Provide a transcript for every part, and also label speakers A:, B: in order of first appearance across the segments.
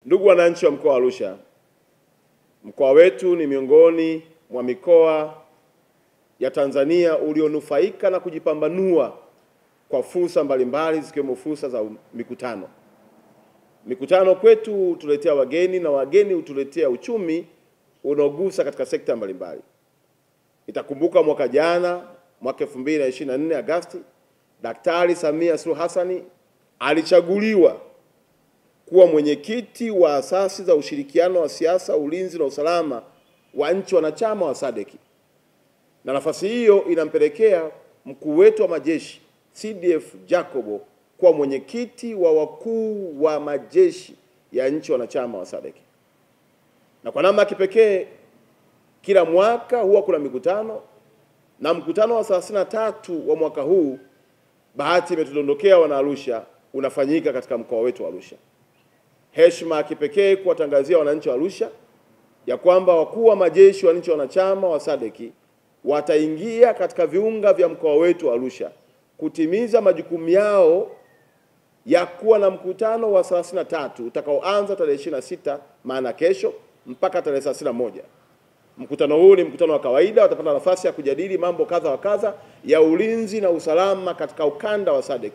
A: Ndugu wananchi wa mkoa wa Arusha, mkoa wetu ni miongoni mwa mikoa ya Tanzania ulionufaika na kujipambanua kwa fursa mbalimbali zikiwemo fursa za mikutano. Mikutano kwetu hutuletea wageni na wageni hutuletea uchumi unaogusa katika sekta mbalimbali. Itakumbuka mwaka jana, mwaka 2024 Agosti, Daktari Samia Suluhu Hassan alichaguliwa kuwa mwenyekiti wa asasi za ushirikiano wa siasa, ulinzi na usalama wa nchi wanachama wa SADC. Na nafasi hiyo inampelekea mkuu wetu wa majeshi CDF Jacobo kuwa mwenyekiti wa wakuu wa majeshi ya nchi wanachama wa SADC. Na kwa namna kipekee kila mwaka huwa kuna mikutano, na mkutano wa 33 wa mwaka huu bahati imetudondokea wana Arusha unafanyika katika mkoa wetu wa Arusha. Heshima ya kipekee kuwatangazia wananchi wa Arusha ya kwamba wakuu wa majeshi wa nchi wanachama wa SADC wataingia katika viunga vya mkoa wetu wa Arusha kutimiza majukumu yao ya kuwa na mkutano wa 33 utakaoanza tarehe 26 maana kesho mpaka tarehe 31. Mkutano huu ni mkutano wa kawaida, watapata nafasi ya kujadili mambo kadha wa kadha ya ulinzi na usalama katika ukanda wa SADC.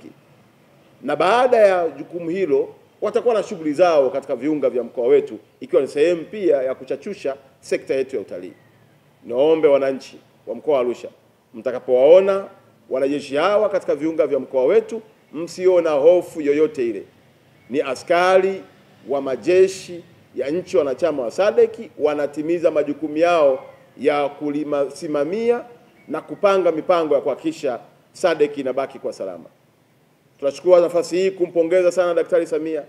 A: Na baada ya jukumu hilo watakuwa na shughuli zao katika viunga vya mkoa wetu, ikiwa ni sehemu pia ya kuchachusha sekta yetu ya utalii. Naombe wananchi wa mkoa wa Arusha, mtakapowaona wanajeshi hawa katika viunga vya mkoa wetu, msiona hofu yoyote ile. Ni askari wa majeshi ya nchi wanachama wa SADC, wanatimiza majukumu yao ya kusimamia na kupanga mipango ya kuhakikisha SADC inabaki kwa salama. Tunachukua nafasi hii kumpongeza sana Daktari Samia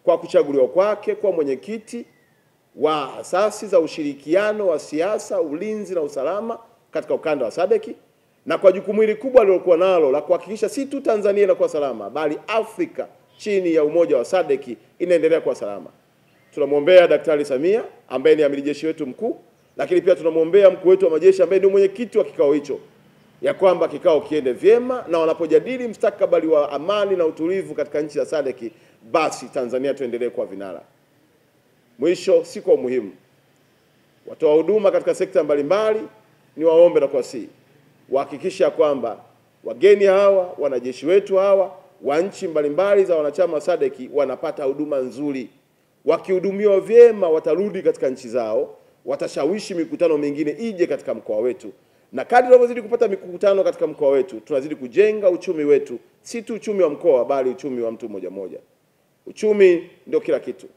A: kwa kuchaguliwa kwake kwa mwenyekiti wa asasi za ushirikiano wa siasa, ulinzi na usalama katika ukanda wa SADC, na kwa jukumu hili kubwa alilokuwa nalo la kuhakikisha si tu Tanzania inakuwa salama, bali Afrika chini ya umoja wa SADC inaendelea kuwa salama. Tunamwombea Daktari Samia ambaye ni amiri jeshi wetu mkuu, lakini pia tunamwombea mkuu wetu wa majeshi ambaye ni mwenyekiti wa kikao hicho, ya kwamba kikao kiende vyema, na wanapojadili mustakabali wa amani na utulivu katika nchi za SADC, basi Tanzania tuendelee kuwa vinara. Mwisho, si kwa muhimu, watoa huduma katika sekta mbalimbali ni waombe na kuwasihi wahakikisha kwamba wageni hawa, wanajeshi wetu hawa wa nchi mbalimbali za wanachama wa SADC wanapata huduma nzuri. Wakihudumiwa vyema watarudi katika nchi zao, watashawishi mikutano mingine ije katika mkoa wetu. Na kadri tunavyozidi kupata mikutano katika mkoa wetu, tunazidi kujenga uchumi wetu, si tu uchumi wa mkoa bali uchumi wa mtu mmoja mmoja. Uchumi ndio kila kitu.